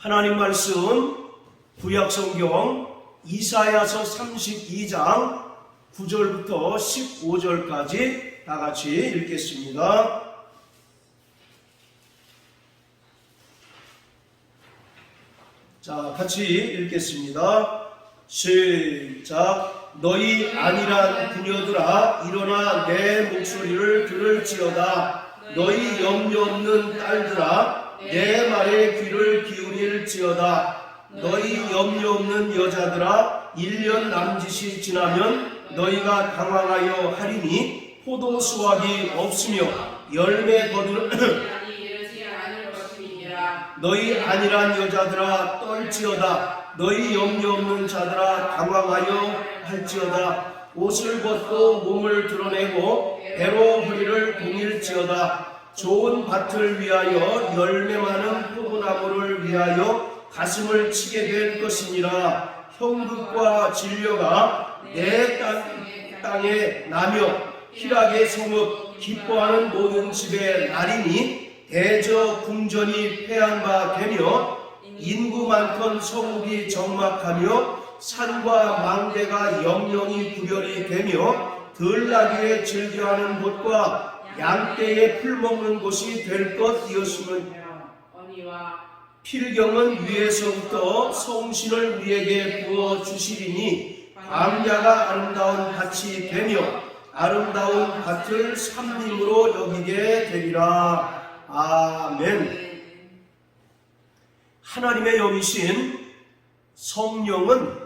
하나님 말씀 구약성경 이사야서 32장 9절부터 15절까지 다 같이 읽겠습니다. 자, 같이 읽겠습니다. 시작. 너희 안일한 그녀들아, 일어나 내 목소리를 들을지어다. 너희 염려 없는 딸들아, 내 말에 귀를 기울일지어다. 너희 염려 없는 여자들아, 1년 남짓이 지나면 너희가 당황하여 하리니 포도 수확이 없으며 열매 거두는 너희 안일한 여자들아 떨지어다. 너희 염려 없는 자들아 당황하여 할지어다. 옷을 벗고 몸을 드러내고 배로 허리를 동일지어다. 좋은 밭을 위하여 열매 많은 포도나무를 위하여 가슴을 치게 될 것이니라. 형극과 진료가 내 땅에 나며 희락의 성읍 기뻐하는 모든 집에 나리니 대저 궁전이 패한 바 되며 인구 많건 성읍이 적막하며 산과 망대가 영영이 구별이 되며 들나귀에 즐겨하는 곳과 양떼에 풀 먹는 곳이 될 것이었으면 필경은 위에서부터 성신을 우리에게 부어주시리니 광야가 아름다운 밭이 되며 아름다운 밭을 삼림으로 여기게 되리라. 아멘. 하나님의 영이신 성령은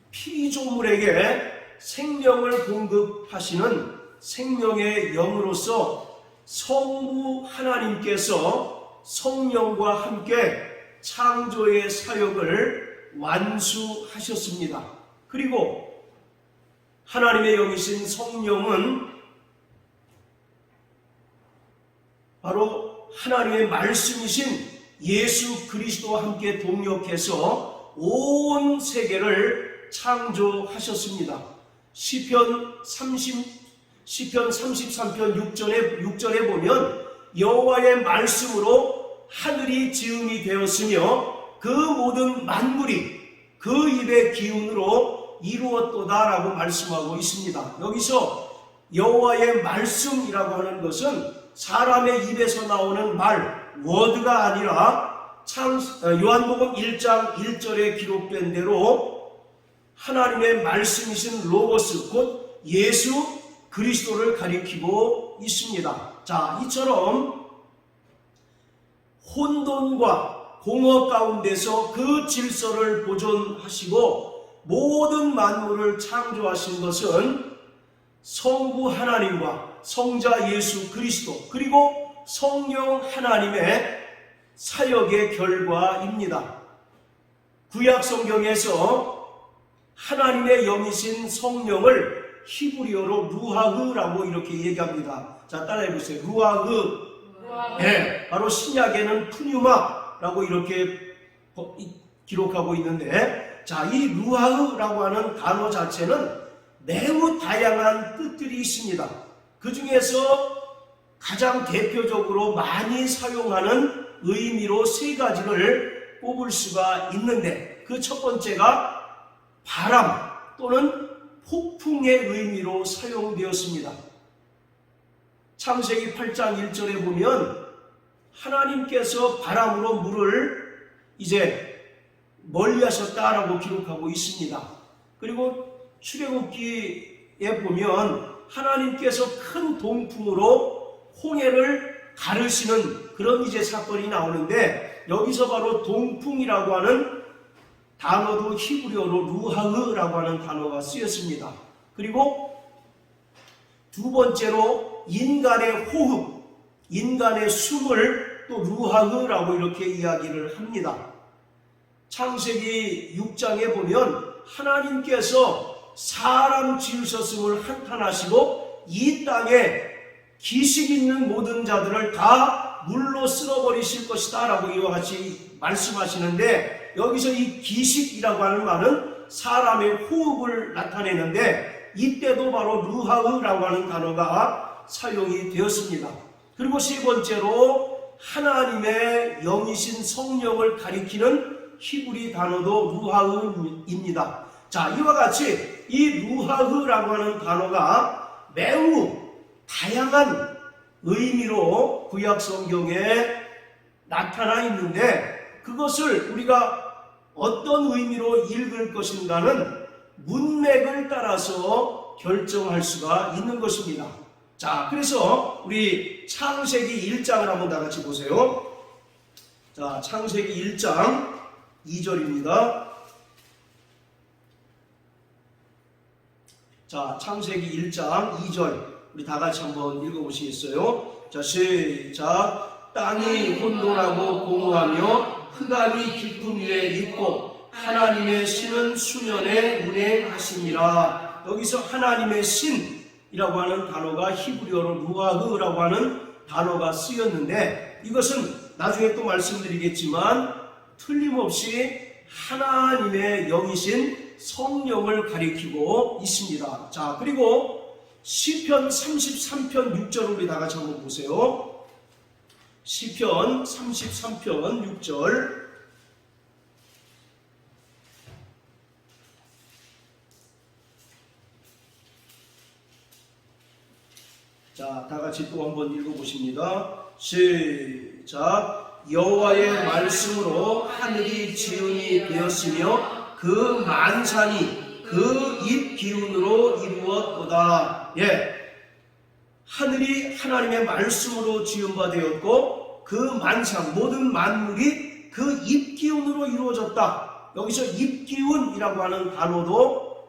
피조물에게 생명을 공급하시는 생명의 영으로서 성부 하나님께서 성령과 함께 창조의 사역을 완수하셨습니다. 그리고 하나님의 영이신 성령은 바로 하나님의 말씀이신 예수 그리스도와 함께 동역해서 온 세계를 창조하셨습니다. 시편 33편 6절에 보면 여호와의 말씀으로 하늘이 지음이 되었으며 그 모든 만물이 그 입의 기운으로 이루었도다라고 말씀하고 있습니다. 여기서 여호와의 말씀이라고 하는 것은 사람의 입에서 나오는 말, 워드가 아니라 요한복음 1장 1절에 기록된 대로 하나님의 말씀이신 로고스, 곧 예수 그리스도를 가리키고 있습니다. 자, 이처럼 혼돈과 공허 가운데서 그 질서를 보존하시고 모든 만물을 창조하신 것은 성부 하나님과 성자 예수 그리스도 그리고 성령 하나님의 사역의 결과입니다. 구약 성경에서 하나님의 영이신 성령을 히브리어로 루하흐라고 이렇게 얘기합니다. 자, 따라해 보세요. 루하흐. 네, 바로 신약에는 푸뉴마라고 이렇게 기록하고 있는데, 자, 이 루하흐라고 하는 단어 자체는 매우 다양한 뜻들이 있습니다. 그 중에서 가장 대표적으로 많이 사용하는 의미로 세 가지를 뽑을 수가 있는데, 그 첫 번째가 바람 또는 폭풍의 의미로 사용되었습니다. 창세기 8장 1절에 보면 하나님께서 바람으로 물을 이제 멀리하셨다라고 기록하고 있습니다. 그리고 출애굽기에 보면 하나님께서 큰 동풍으로 홍해를 가르시는 그런 이제 사건이 나오는데, 여기서 바로 동풍이라고 하는 단어도 히브리어로 루하흐라고 하는 단어가 쓰였습니다. 그리고 두 번째로 인간의 호흡, 인간의 숨을 또 루하흐라고 이렇게 이야기를 합니다. 창세기 6장에 보면 하나님께서 사람 지으셨음을 한탄하시고 이 땅에 기식 있는 모든 자들을 다 물로 쓸어버리실 것이다 라고 이와 같이 말씀하시는데, 여기서 이 기식이라고 하는 말은 사람의 호흡을 나타내는데, 이때도 바로 루하흐라고 하는 단어가 사용이 되었습니다. 그리고 세 번째로 하나님의 영이신 성령을 가리키는 히브리 단어도 루하흐입니다. 자, 이와 같이 이 루하흐라고 하는 단어가 매우 다양한 의미로 구약 성경에 나타나 있는데, 그것을 우리가 어떤 의미로 읽을 것인가는 문맥을 따라서 결정할 수가 있는 것입니다. 자, 그래서 우리 창세기 1장을 한번 다 같이 보세요. 자, 창세기 1장 2절입니다. 자, 창세기 1장 2절 우리 다 같이 한번 읽어보시겠어요? 자, 시작. 땅이 혼돈하고 공허하며 흑암이 깊은 위에 있고 하나님의 신은 수면에 운행하시니라. 여기서 하나님의 신이라고 하는 단어가 히브리어로 루아흐라고 하는 단어가 쓰였는데, 이것은 나중에 또 말씀드리겠지만 틀림없이 하나님의 영이신 성령을 가리키고 있습니다. 자, 그리고 시편 33편 6절 우리 다 같이 한번 보세요. 시편 33편 6절. 자, 다 같이 또 한번 읽어보십니다. 시작. 여호와의 말씀으로 하늘이 지은이 되었으며 그 만상이 그 입 기운으로 이루었도다. 예, 하늘이 하나님의 말씀으로 지은 바 되었고 그 만상 모든 만물이 그 입 기운으로 이루어졌다. 여기서 입 기운이라고 하는 단어도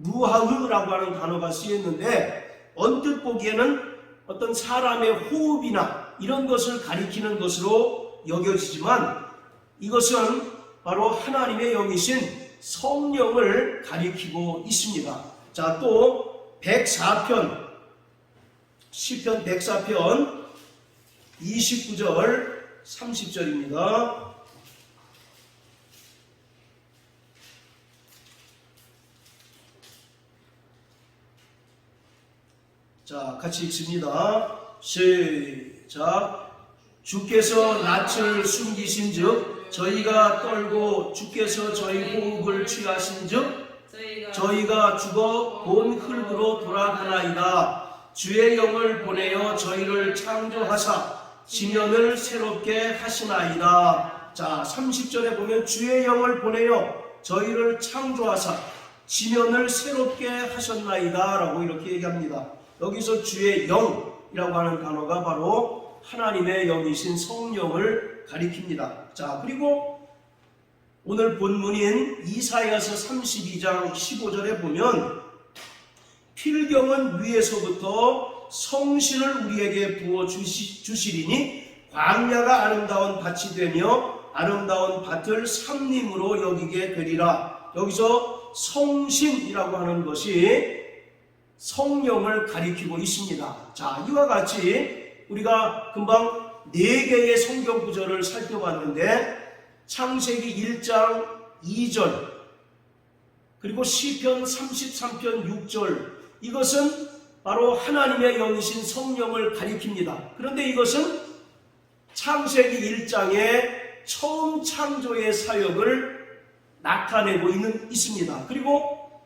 루하흐라고 하는 단어가 쓰였는데, 언뜻 보기에는 어떤 사람의 호흡이나 이런 것을 가리키는 것으로 여겨지지만 이것은 바로 하나님의 영이신 성령을 가리키고 있습니다. 자, 또 104편 시편 104편 29절 30절입니다. 자, 같이 읽습니다. 시작. 주께서 낯을 숨기신즉 저희가 떨고 주께서 저희 호흡을 취하신즉 저희가 죽어 본 흙으로 돌아가나이다. 주의 영을 보내어 저희를 창조하사 지면을 새롭게 하시나이다. 자, 30절에 보면 주의 영을 보내어 저희를 창조하사 지면을 새롭게 하셨나이다 라고 이렇게 얘기합니다. 여기서 주의 영이라고 하는 단어가 바로 하나님의 영이신 성령을 가리킵니다. 자, 그리고 오늘 본문인 이사야서 32장 15절에 보면 필경은 위에서부터 성신을 우리에게 부어 주시리니 광야가 아름다운 밭이 되며 아름다운 밭을 삼림으로 여기게 되리라. 여기서 성신이라고 하는 것이 성령을 가리키고 있습니다. 자, 이와 같이 우리가 금방 4개의 성경 구절을 살펴봤는데, 창세기 1장 2절 그리고 시편 33편 6절, 이것은 바로 하나님의 영이신 성령을 가리킵니다. 그런데 이것은 창세기 1장의 처음 창조의 사역을 나타내고 있습니다. 그리고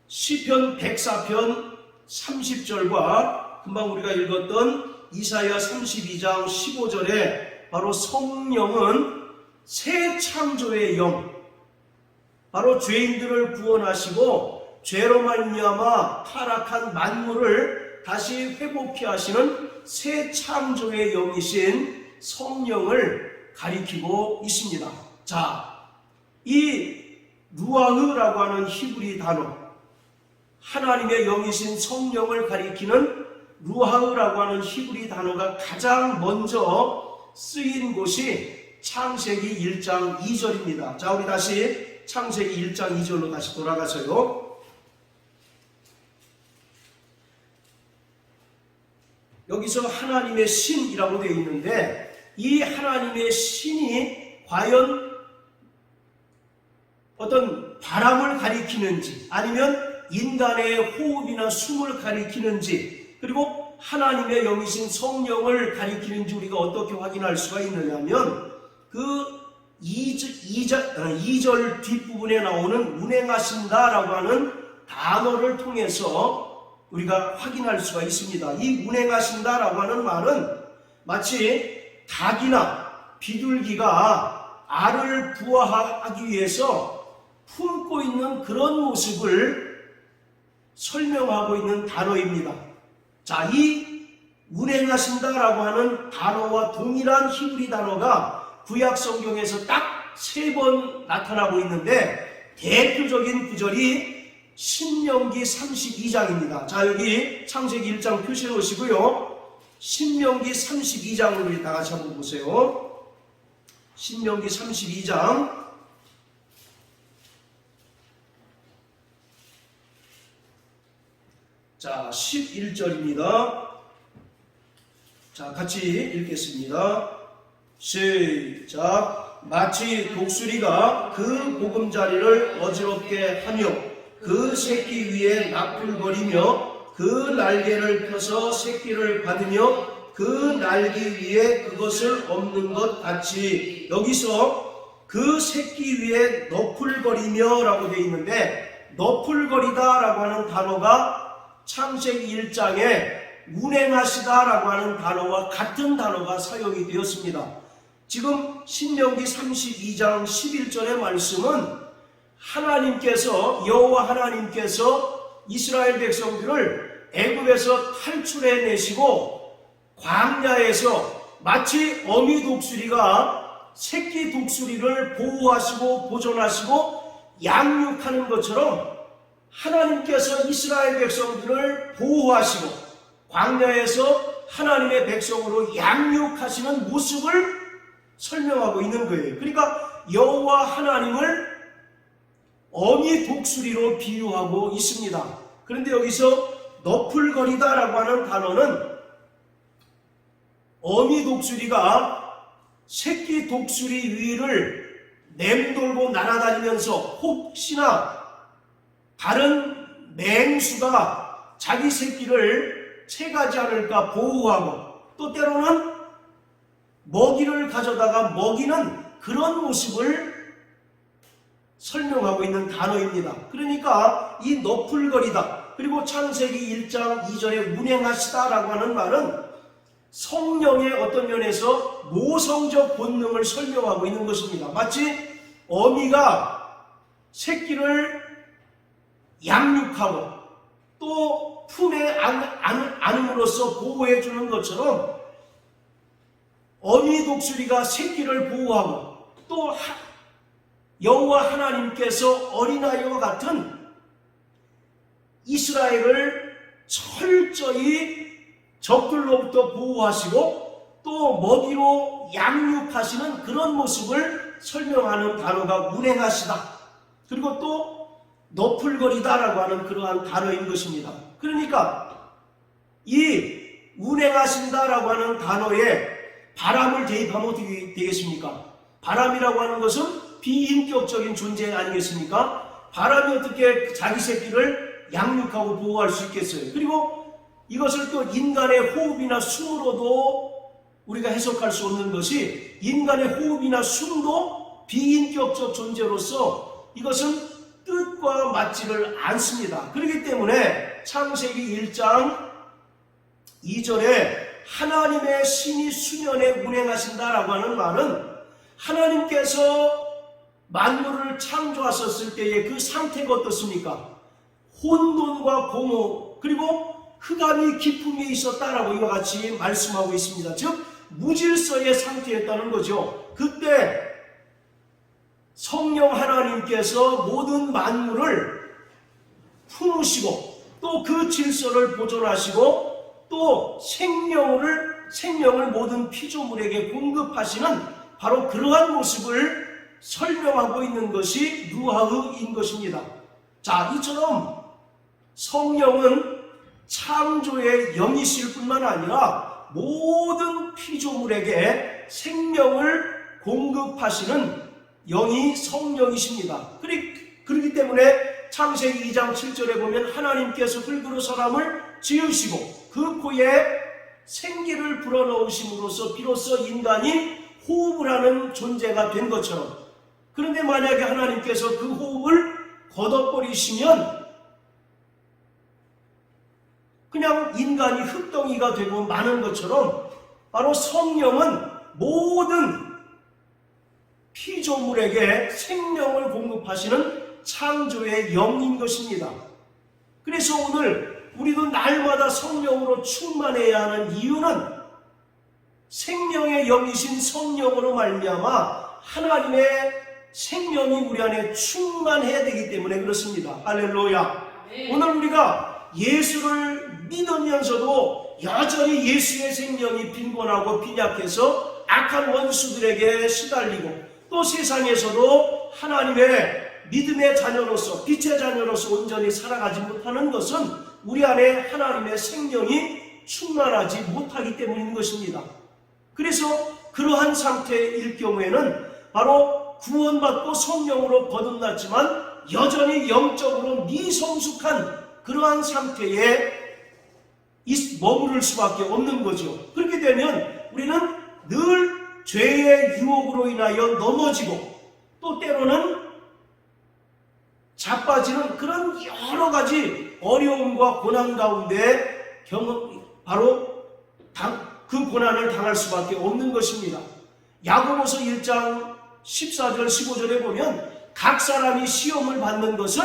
시편 104편 30절과 금방 우리가 읽었던 이사야 32장 15절에 바로 성령은 새 창조의 영, 바로 죄인들을 구원하시고 죄로 말미암아 타락한 만물을 다시 회복케 하시는 새 창조의 영이신 성령을 가리키고 있습니다. 자, 이 루아흐라고 하는 히브리 단어, 하나님의 영이신 성령을 가리키는 루아흐라고 하는 히브리 단어가 가장 먼저 쓰인 곳이 창세기 1장 2절입니다. 자, 우리 다시 창세기 1장 2절로 다시 돌아가서요. 여기서 하나님의 신이라고 되어 있는데, 이 하나님의 신이 과연 어떤 바람을 가리키는지 아니면 인간의 호흡이나 숨을 가리키는지, 그리고 하나님의 영이신 성령을 가리키는지 우리가 어떻게 확인할 수가 있느냐면 그 2절 뒷부분에 나오는 운행하신다라고 하는 단어를 통해서 우리가 확인할 수가 있습니다. 이 운행하신다라고 하는 말은 마치 닭이나 비둘기가 알을 부화하기 위해서 품고 있는 그런 모습을 설명하고 있는 단어입니다. 자, 이 운행하신다라고 하는 단어와 동일한 히브리 단어가 구약 성경에서 딱 3번 나타나고 있는데 대표적인 구절이 신명기 32장입니다. 자, 여기 창세기 1장 표시해 놓으시고요. 신명기 32장을 우리 다 같이 한번 보세요. 신명기 32장. 자, 11절입니다. 자, 같이 읽겠습니다. 시작. 마치 독수리가 그 보금자리를 어지럽게 하며 그 새끼 위에 나풀거리며 그 날개를 펴서 새끼를 받으며 그 날개 위에 그것을 엎는 것 같이, 여기서 그 새끼 위에 너풀거리며 라고 되어 있는데 너풀거리다 라고 하는 단어가 창세기 1장에 운행하시다 라고 하는 단어와 같은 단어가 사용이 되었습니다. 지금 신명기 32장 11절의 말씀은 하나님께서, 여호와 하나님께서 이스라엘 백성들을 애굽에서 탈출해 내시고 광야에서 마치 어미 독수리가 새끼 독수리를 보호하시고 보존하시고 양육하는 것처럼 하나님께서 이스라엘 백성들을 보호하시고 광야에서 하나님의 백성으로 양육하시는 모습을 설명하고 있는 거예요. 그러니까 여호와 하나님을 어미 독수리로 비유하고 있습니다. 그런데 여기서 너풀거리다 라고 하는 단어는 어미 독수리가 새끼 독수리 위를 맴돌고 날아다니면서 혹시나 다른 맹수가 자기 새끼를 채가지 않을까 보호하고, 또 때로는 먹이를 가져다가 먹이는 그런 모습을 설명하고 있는 단어입니다. 그러니까 이 너풀거리다, 그리고 창세기 1장 2절에 운행하시다 라고 하는 말은 성령의 어떤 면에서 모성적 본능을 설명하고 있는 것입니다. 마치 어미가 새끼를 양육하고 또 품에 안음으로써 보호해 주는 것처럼 어미 독수리가 새끼를 보호하고 또 여호와 하나님께서 어린아이와 같은 이스라엘을 철저히 적들로부터 보호하시고 또 먹이로 양육하시는 그런 모습을 설명하는 단어가 운행하시다, 그리고 또 너풀거리다라고 하는 그러한 단어인 것입니다. 그러니까 이 운행하신다라고 하는 단어에 바람을 대입하면 어떻게 되겠습니까? 바람이라고 하는 것은 비인격적인 존재 아니겠습니까? 바람이 어떻게 자기 새끼를 양육하고 보호할 수 있겠어요? 그리고 이것을 또 인간의 호흡이나 숨으로도 우리가 해석할 수 없는 것이, 인간의 호흡이나 숨도 비인격적 존재로서 이것은 뜻과 맞지를 않습니다. 그렇기 때문에 창세기 1장 2절에 하나님의 신이 수면에 운행하신다라고 하는 말은 하나님께서 만물을 창조하셨을 때의 그 상태가 어떻습니까? 혼돈과 공허 그리고 흑암이 깊음이 있었다라고 이와 같이 말씀하고 있습니다. 즉 무질서의 상태였다는 거죠. 그때 성령 하나님께서 모든 만물을 품으시고 또 그 질서를 보존하시고 또 생명을 모든 피조물에게 공급하시는 바로 그러한 모습을 설명하고 있는 것이 누하흐인 것입니다. 자, 이처럼 성령은 창조의 영이실 뿐만 아니라 모든 피조물에게 생명을 공급하시는 영이 성령이십니다. 그렇기 때문에 창세기 2장 7절에 보면 하나님께서 흙으로 사람을 지으시고 그 코에 생기를 불어넣으심으로써 비로소 인간이 호흡을 하는 존재가 된 것처럼, 그런데 만약에 하나님께서 그 호흡을 걷어버리시면 그냥 인간이 흙덩이가 되고 마는 것처럼, 바로 성령은 모든 피조물에게 생명을 공급하시는 창조의 영인 것입니다. 그래서 오늘 우리도 날마다 성령으로 충만해야 하는 이유는 생명의 영이신 성령으로 말미암아 하나님의 생명이 우리 안에 충만해야 되기 때문에 그렇습니다. 할렐루야. 오늘 우리가 예수를 믿으면서도 여전히 예수의 생명이 빈곤하고 빈약해서 악한 원수들에게 시달리고, 또 세상에서도 하나님의 믿음의 자녀로서, 빛의 자녀로서 온전히 살아가지 못하는 것은 우리 안에 하나님의 생명이 충만하지 못하기 때문인 것입니다. 그래서 그러한 상태일 경우에는 바로 구원받고 성령으로 거듭났지만 여전히 영적으로 미성숙한 그러한 상태에 머무를 수밖에 없는 거죠. 그렇게 되면 우리는 늘 죄의 유혹으로 인하여 넘어지고, 또 때로는 자빠지는 그런 여러 가지 어려움과 고난 가운데 바로 그 고난을 당할 수밖에 없는 것입니다. 야고보서 1장 14절 15절에 보면 각 사람이 시험을 받는 것은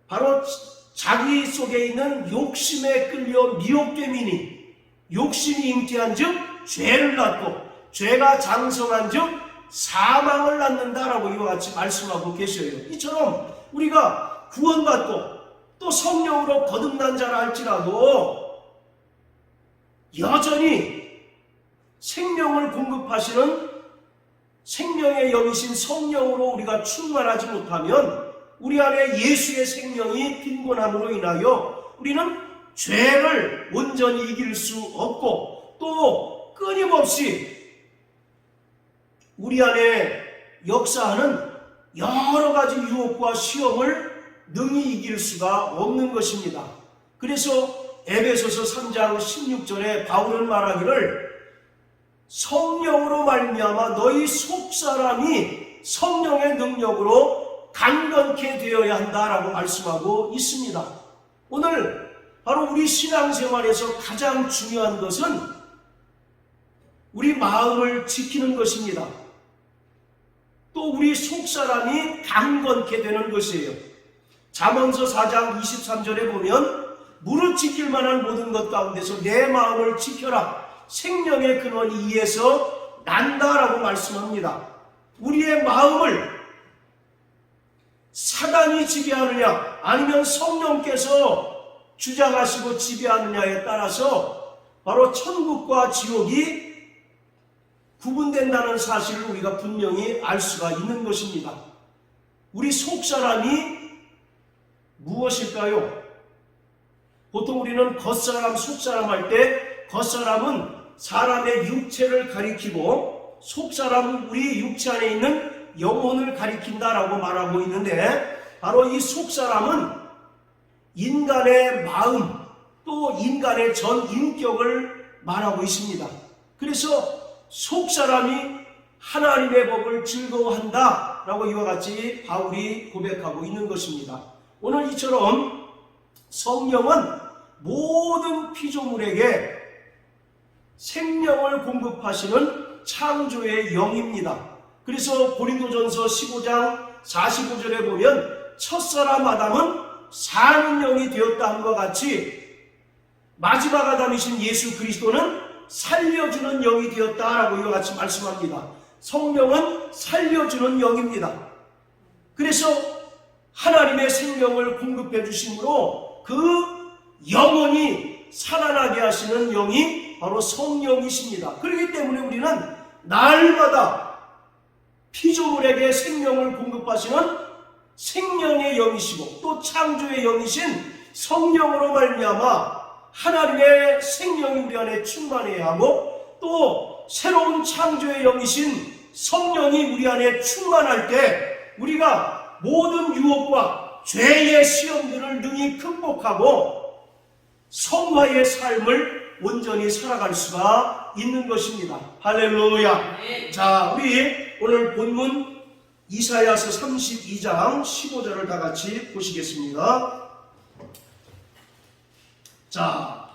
바로 자기 속에 있는 욕심에 끌려 미혹됨이니, 욕심이 잉태한 즉 죄를 낳고, 죄가 장성한 즉 사망을 낳는다라고 이와 같이 말씀하고 계셔요. 이처럼 우리가 구원받고 또 성령으로 거듭난 자라 할지라도 여전히 생명을 공급하시는 생명의 영이신 성령으로 우리가 충만하지 못하면 우리 안에 예수의 생명이 빈곤함으로 인하여 우리는 죄를 온전히 이길 수 없고, 또 끊임없이 우리 안에 역사하는 여러 가지 유혹과 시험을 능히 이길 수가 없는 것입니다. 그래서 에베소서 3장 16절에 바울은 말하기를 성령으로 말미암아 너희 속사람이 성령의 능력으로 강건케 되어야 한다라고 말씀하고 있습니다. 오늘 바로 우리 신앙생활에서 가장 중요한 것은 우리 마음을 지키는 것입니다. 또 우리 속사람이 강건케 되는 것이에요. 잠언서 4장 23절에 보면 무릇 지킬 만한 모든 것 가운데서 내 마음을 지켜라. 생명의 근원이 이에서 난다라고 말씀합니다. 우리의 마음을 사단이 지배하느냐 아니면 성령께서 주장하시고 지배하느냐에 따라서 바로 천국과 지옥이 구분된다는 사실을 우리가 분명히 알 수가 있는 것입니다. 우리 속사람이 무엇일까요? 보통 우리는 겉사람, 속사람 할 때 겉사람은 사람의 육체를 가리키고 속사람은 우리 육체 안에 있는 영혼을 가리킨다라고 말하고 있는데, 바로 이 속사람은 인간의 마음 또 인간의 전 인격을 말하고 있습니다. 그래서 속사람이 하나님의 법을 즐거워한다 라고 이와 같이 바울이 고백하고 있는 것입니다. 오늘 이처럼 성령은 모든 피조물에게 생명을 공급하시는 창조의 영입니다. 그래서 고린도전서 15장 45절에 보면 첫사람 아담은 사는 영이 되었다 함과 같이 마지막 아담이신 예수 그리스도는 살려주는 영이 되었다라고 이와 같이 말씀합니다. 성령은 살려주는 영입니다. 그래서 하나님의 생명을 공급해 주심으로 그 영원히 살아나게 하시는 영이 바로 성령이십니다. 그렇기 때문에 우리는 날마다 피조물에게 생명을 공급하시는 생명의 영이시고 또 창조의 영이신 성령으로 말미암아 하나님의 생명이 우리 안에 충만해야 하고, 또 새로운 창조의 영이신 성령이 우리 안에 충만할 때 우리가 모든 유혹과 죄의 시험들을 능히 극복하고 성화의 삶을 온전히 살아갈 수가 있는 것입니다. 할렐루야. 자, 우리 오늘 본문 이사야서 32장 15절을 다 같이 보시겠습니다. 자,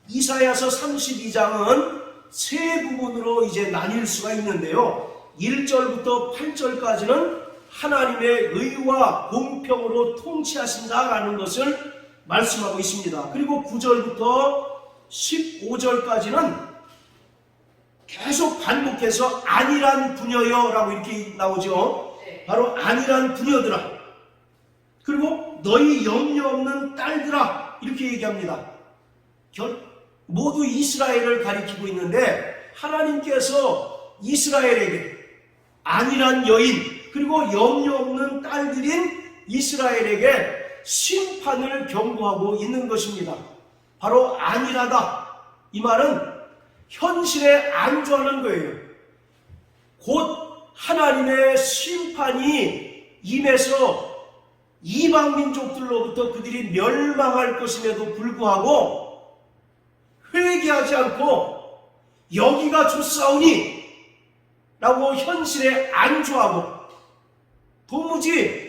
이사야서 32장은 세 부분으로 이제 나뉠 수가 있는데요. 1절부터 8절까지는 하나님의 의와 공평으로 통치하신다라는 것을 말씀하고 있습니다. 그리고 9절부터 15절까지는 계속 반복해서 아니란 부녀여 라고 이렇게 나오죠. 바로 아니란 부녀들아, 그리고 너희 염려 없는 딸들아, 이렇게 얘기합니다. 모두 이스라엘을 가리키고 있는데 하나님께서 이스라엘에게 아니란 여인 그리고 염려 없는 딸들인 이스라엘에게 심판을 경고하고 있는 것입니다. 바로 안일하다, 이 말은 현실에 안주하는 거예요. 곧 하나님의 심판이 임해서 이방 민족들로부터 그들이 멸망할 것임에도 불구하고 회개하지 않고 여기가 좋사오니 라고 현실에 안주하고 도무지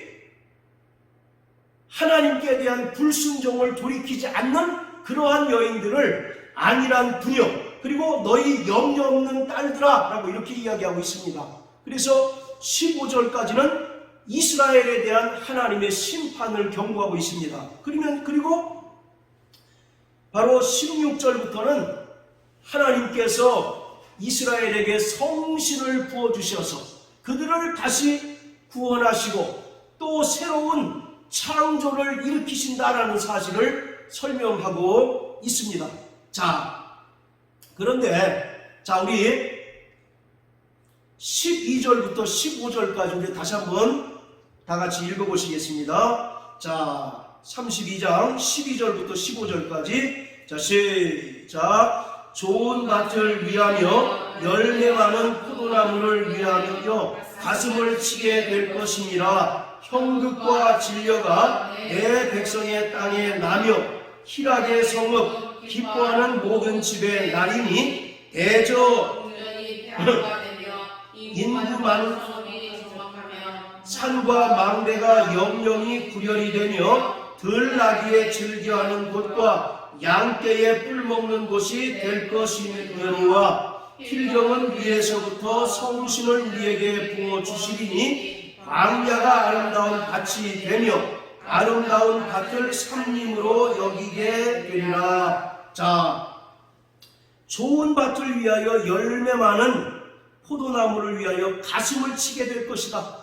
하나님께 대한 불순종을 돌이키지 않는 그러한 여인들을 아니란 부녀 그리고 너희 염려 없는 딸들아 라고 이렇게 이야기하고 있습니다. 그래서 15절까지는 이스라엘에 대한 하나님의 심판을 경고하고 있습니다. 그리고 바로 16절부터는 하나님께서 이스라엘에게 성신을 부어주셔서 그들을 다시 구원하시고 또 새로운 창조를 일으키신다라는 사실을 설명하고 있습니다. 자, 그런데 우리 12절부터 15절까지 우리 다시 한번 다 같이 읽어보시겠습니다. 자, 32장 12절부터 15절까지 자, 시작. 좋은 밭을 위하며 열매 많은 포도나무를 위하여 가슴을 치게 될 것이니라. 형극과 진려가 내 백성의 땅에 나며 희락의 성읍 기뻐하는 모든 집에 나리니 대저 인구 많은 산과 망대가 영영이 구별이 되며 들나귀에 즐겨하는 곳과 양떼에 뿔 먹는 곳이 될 것이니와 필경은 위에서부터 성신을 우리에게 부어주시리니 광야가 아름다운 밭이 되며 아름다운 밭을 삼림으로 여기게 되리라. 자, 좋은 밭을 위하여 열매 많은 포도나무를 위하여 가슴을 치게 될 것이다.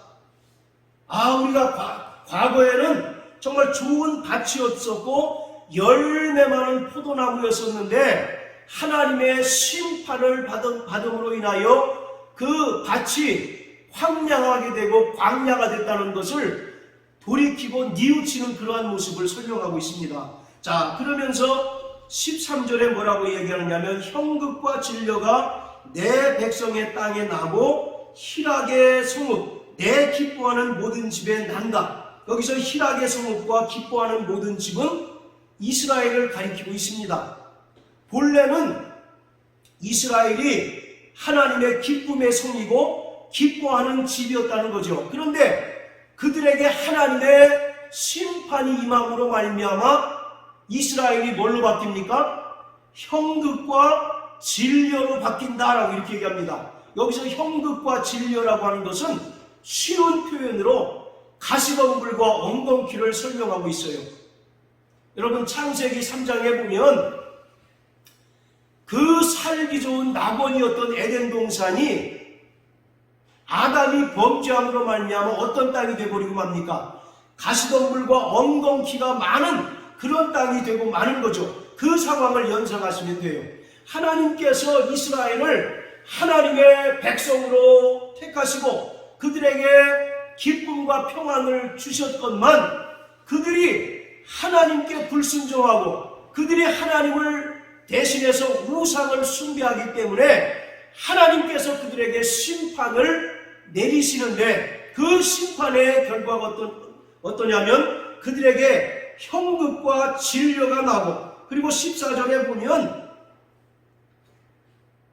우리가 과거에는 정말 좋은 밭이었었고 열매 많은 포도나무였었는데 하나님의 심판을 받음으로 인하여 그 밭이 황량하게 되고 광야가 됐다는 것을 돌이키고 뉘우치는 그러한 모습을 설명하고 있습니다. 자, 그러면서 13절에 뭐라고 얘기하느냐면 형극과 진려가 내 백성의 땅에 나고 희락의 성읍 내 기뻐하는 모든 집에 난다. 여기서 희락의 성읍과 기뻐하는 모든 집은 이스라엘을 가리키고 있습니다. 본래는 이스라엘이 하나님의 기쁨의 성이고 기뻐하는 집이었다는 거죠. 그런데 그들에게 하나님의 심판이 임함으로 말미암아 이스라엘이 뭘로 바뀝니까? 형극과 진려로 바뀐다라고 이렇게 얘기합니다. 여기서 형극과 진려라고 하는 것은 쉬운 표현으로 가시덤불과 엉겅퀴를 설명하고 있어요. 여러분 창세기 3장에 보면 그 살기 좋은 낙원이었던 에덴 동산이 아담이 범죄함으로 말미암아 어떤 땅이 되어버리고 맙니까? 가시덤불과 엉겅퀴가 많은 그런 땅이 되고 마는 거죠. 그 상황을 연상하시면 돼요. 하나님께서 이스라엘을 하나님의 백성으로 택하시고 그들에게 기쁨과 평안을 주셨건만 그들이 하나님께 불순종하고 그들이 하나님을 대신해서 우상을 숭배하기 때문에 하나님께서 그들에게 심판을 내리시는데 그 심판의 결과가 어떠냐면 그들에게 형극과 진려가 나고 그리고 14절에 보면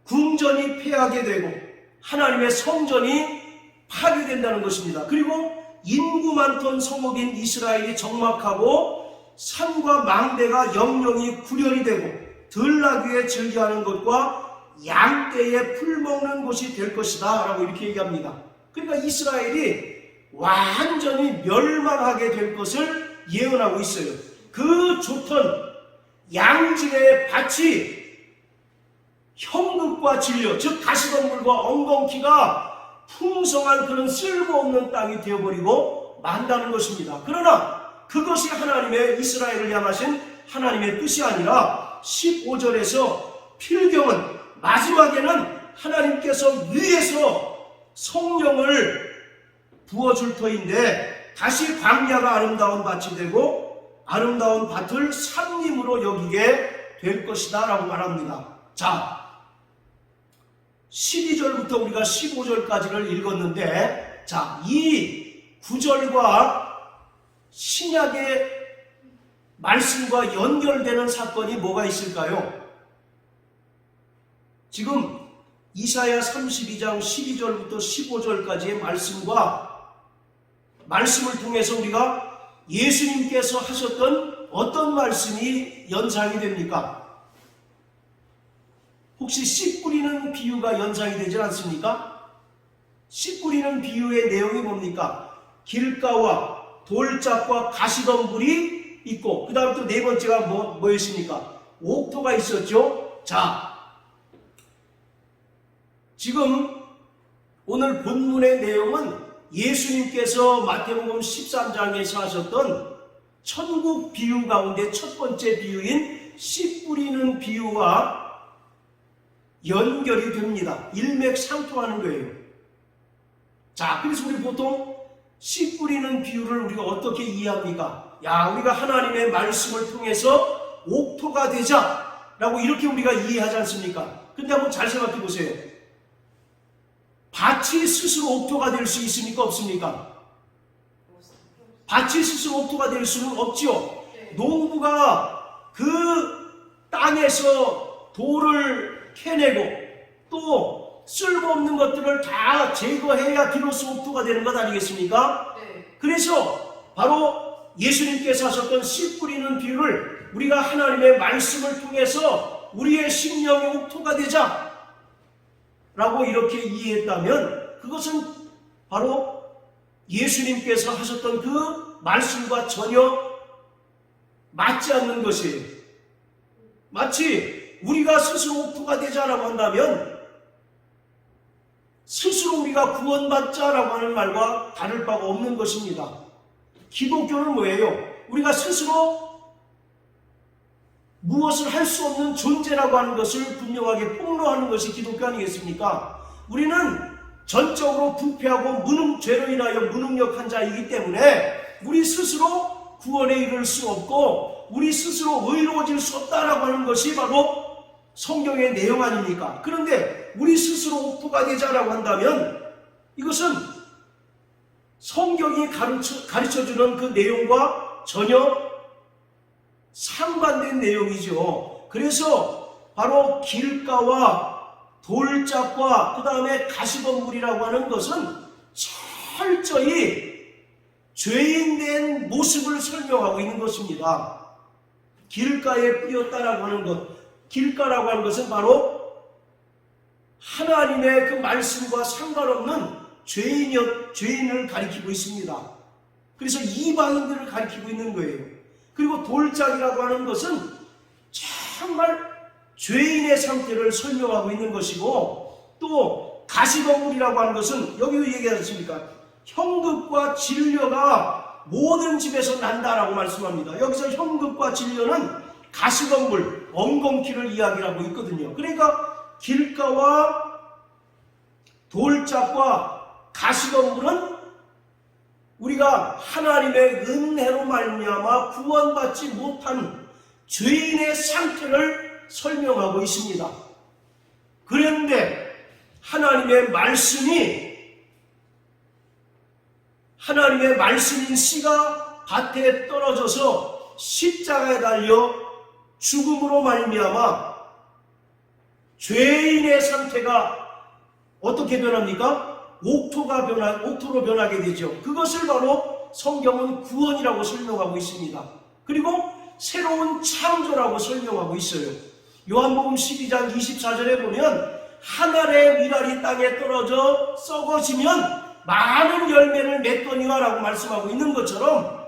궁전이 폐하게 되고 하나님의 성전이 파괴된다는 것입니다. 그리고 인구 많던 성읍인 이스라엘이 적막하고 산과 망대가 영영이 구련이 되고 들나귀에 즐겨하는 것과 양떼에 풀 먹는 곳이 될 것이다 라고 이렇게 얘기합니다. 그러니까 이스라엘이 완전히 멸망하게 될 것을 예언하고 있어요. 그 좋던 양질의 밭이 형극과 진려, 즉 가시덤불과 엉겅퀴가 풍성한 그런 쓸모없는 땅이 되어버리고 만다는 것입니다. 그러나 그것이 하나님의 이스라엘을 향하신 하나님의 뜻이 아니라 15절에서 필경은 마지막에는 하나님께서 위에서 성령을 부어줄 터인데 다시 광야가 아름다운 밭이 되고 아름다운 밭을 산림으로 여기게 될 것이다 라고 말합니다. 자, 12절부터 우리가 15절까지를 읽었는데, 자, 이 구절과 신약의 말씀과 연결되는 사건이 뭐가 있을까요? 지금 이사야 32장 12절부터 15절까지의 말씀을 통해서 우리가 예수님께서 하셨던 어떤 말씀이 연상이 됩니까? 혹시 씨 뿌리는 비유가 연상이 되지 않습니까? 씨 뿌리는 비유의 내용이 뭡니까? 길가와 돌짝과 가시덤불이 있고 그 다음 또 네 번째가 뭐였습니까? 옥토가 있었죠. 자, 지금 오늘 본문의 내용은 예수님께서 마태복음 13장에서 하셨던 천국 비유 가운데 첫 번째 비유인 씨 뿌리는 비유와 연결이 됩니다. 일맥상통하는 거예요. 자, 그래서 우리 보통 씨 뿌리는 비유를 우리가 어떻게 이해합니까? 야, 우리가 하나님의 말씀을 통해서 옥토가 되자라고 이렇게 우리가 이해하지 않습니까? 근데 한번 잘 생각해 보세요. 밭이 스스로 옥토가 될 수 있습니까? 없습니까? 밭이 스스로 옥토가 될 수는 없지요. 농부가 그 땅에서 돌을 캐내고 또 쓸모없는 것들을 다 제거해야 비로소 옥토가 되는 것 아니겠습니까? 그래서 바로 예수님께서 하셨던 씨 뿌리는 비유를 우리가 하나님의 말씀을 통해서 우리의 심령의 옥토가 되자 라고 이렇게 이해했다면 그것은 바로 예수님께서 하셨던 그 말씀과 전혀 맞지 않는 것이에요. 마치 우리가 스스로 옥토가 되자라고 한다면 스스로 우리가 구원받자라고 하는 말과 다를 바가 없는 것입니다. 기독교는 뭐예요? 우리가 스스로 무엇을 할 수 없는 존재라고 하는 것을 분명하게 폭로하는 것이 기독교 아니겠습니까? 우리는 전적으로 부패하고 죄로 인하여 무능력한 자이기 때문에 우리 스스로 구원에 이를 수 없고 우리 스스로 의로워질 수 없다라고 하는 것이 바로 성경의 내용 아닙니까? 그런데 우리 스스로 옥토가 되자라고 한다면 이것은 성경이 가르쳐주는 그 내용과 전혀 상반된 내용이죠. 그래서 바로 길가와 돌짝과 그 다음에 가시덤불이라고 하는 것은 철저히 죄인된 모습을 설명하고 있는 것입니다. 길가에 뿌렸다라고 하는 것, 길가라고 하는 것은 바로 하나님의 그 말씀과 상관없는 죄인을 가리키고 있습니다. 그래서 이방인들을 가리키고 있는 거예요. 그리고 돌짝이라고 하는 것은 정말 죄인의 상태를 설명하고 있는 것이고 또 가시덤불이라고 하는 것은 여기도 얘기하지 않습니까? 형극과 진려가 모든 집에서 난다라고 말씀합니다. 여기서 형극과 진려는 가시덤불, 엉겅퀴를 이야기하고 있거든요. 그러니까 길가와 돌짝과 가시덤불은 우리가 하나님의 은혜로 말미암아 구원받지 못한 죄인의 상태를 설명하고 있습니다. 그런데 하나님의 말씀인 씨가 밭에 떨어져서 십자가에 달려 죽음으로 말미암아 죄인의 상태가 어떻게 변합니까? 옥토로 변하게 되죠. 그것을 바로 성경은 구원이라고 설명하고 있습니다. 그리고 새로운 창조라고 설명하고 있어요. 요한복음 12장 24절에 보면 한 알의 밀알이 땅에 떨어져 썩어지면 많은 열매를 맺거니와 라고 말씀하고 있는 것처럼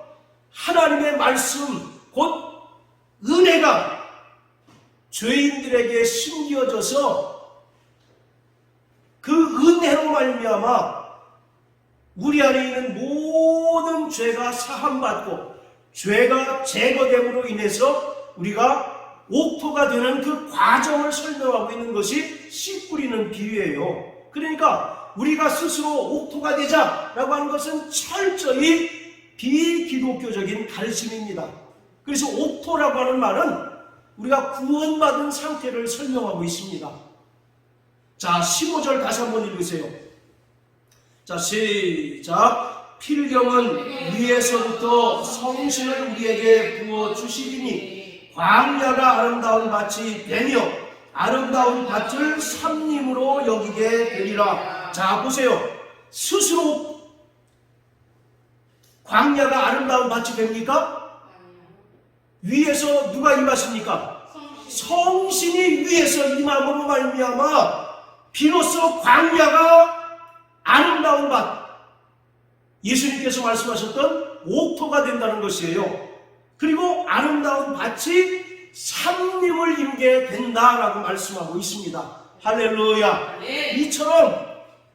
하나님의 말씀 곧 은혜가 죄인들에게 심겨져서 그 은혜로 말미암아 우리 안에 있는 모든 죄가 사함받고 죄가 제거됨으로 인해서 우리가 옥토가 되는 그 과정을 설명하고 있는 것이 씨 뿌리는 비유예요. 그러니까 우리가 스스로 옥토가 되자라고 하는 것은 철저히 비기독교적인 가르침입니다. 그래서 옥토라고 하는 말은 우리가 구원받은 상태를 설명하고 있습니다. 자, 15절 다시 한번 읽으세요. 자, 시작. 필경은 위에서부터 성신을 우리에게 부어주시리니 광야가 아름다운 밭이 되며 아름다운 밭을 삼림으로 여기게 되리라. 자, 보세요. 스스로 광야가 아름다운 밭이 됩니까? 위에서 누가 임하십니까? 성신이 위에서 임함으로 말미암아 비로소 광야가 아름다운 밭, 예수님께서 말씀하셨던 옥토가 된다는 것이에요. 그리고 아름다운 밭이 삼림을 이루게 된다라고 말씀하고 있습니다. 할렐루야. 이처럼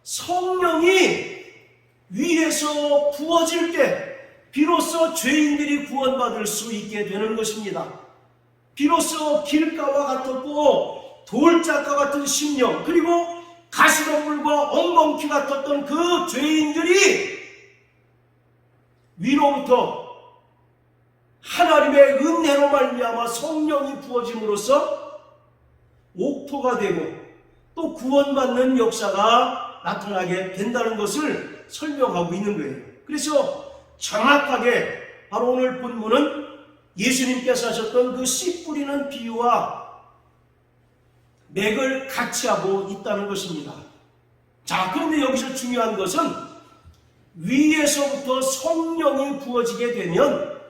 성령이 위에서 부어질 때 비로소 죄인들이 구원받을 수 있게 되는 것입니다. 비로소 길가와 같았고 돌짝과 같은 심령, 그리고 가시덤불과 엉겅퀴 같았던 그 죄인들이 위로부터 하나님의 은혜로 말미암아 성령이 부어짐으로써 옥토가 되고 또 구원받는 역사가 나타나게 된다는 것을 설명하고 있는 거예요. 그래서 정확하게 바로 오늘 본문은 예수님께서 하셨던 그 씨 뿌리는 비유와 맥을 같이 하고 있다는 것입니다. 자, 그런데 여기서 중요한 것은 위에서부터 성령이 부어지게 되면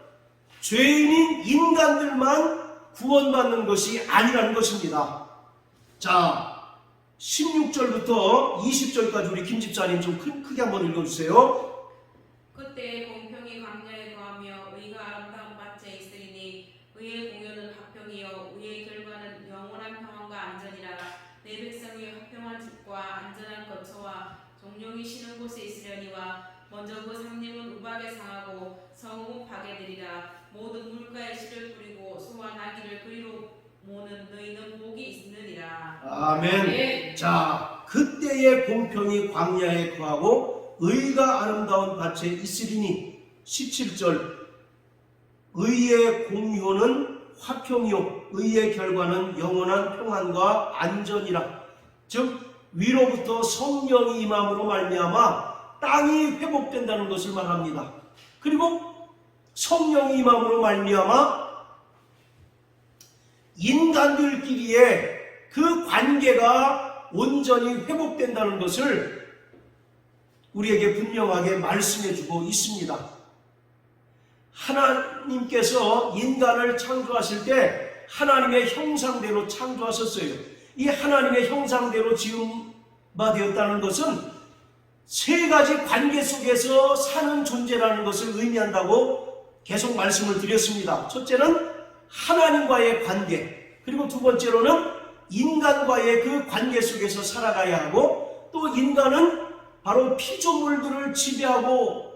죄인인 인간들만 구원받는 것이 아니라는 것입니다. 자, 16절부터 20절까지 우리 김 집사님 좀 크게 한번 읽어주세요. 그때 공평이 광야에 거하며 의가 아름다운 밭에 있으리니 의의 공효는 화평이요 의의 결과는 영원한 평안과 안전이라. 내 백성이 화평한 집과 안전한 거처와 종룡이 쉬는 곳에 있으려니와 먼저 그 상림은 우박에 상하고 성읍은 파괴되리라. 모든 물가에 씨를 뿌리고 소와 나귀를 그리로 모는 너희는 복이 있느니라. 아멘. 네. 자, 그때의 공평이 광야에 거하고 의가 아름다운 밭에 있으리니 17절 의의 공효는 화평이요 의의 결과는 영원한 평안과 안전이라. 즉 위로부터 성령이 임함으로 말미암아 땅이 회복된다는 것을 말합니다. 그리고 성령이 임함으로 말미암아 인간들끼리의 그 관계가 온전히 회복된다는 것을 우리에게 분명하게 말씀해주고 있습니다. 하나님께서 인간을 창조하실 때 하나님의 형상대로 창조하셨어요. 이 하나님의 형상대로 지음바 되었다는 것은 세 가지 관계 속에서 사는 존재라는 것을 의미한다고 계속 말씀을 드렸습니다. 첫째는 하나님과의 관계, 그리고 두 번째로는 인간과의 그 관계 속에서 살아가야 하고, 또 인간은 바로 피조물들을 지배하고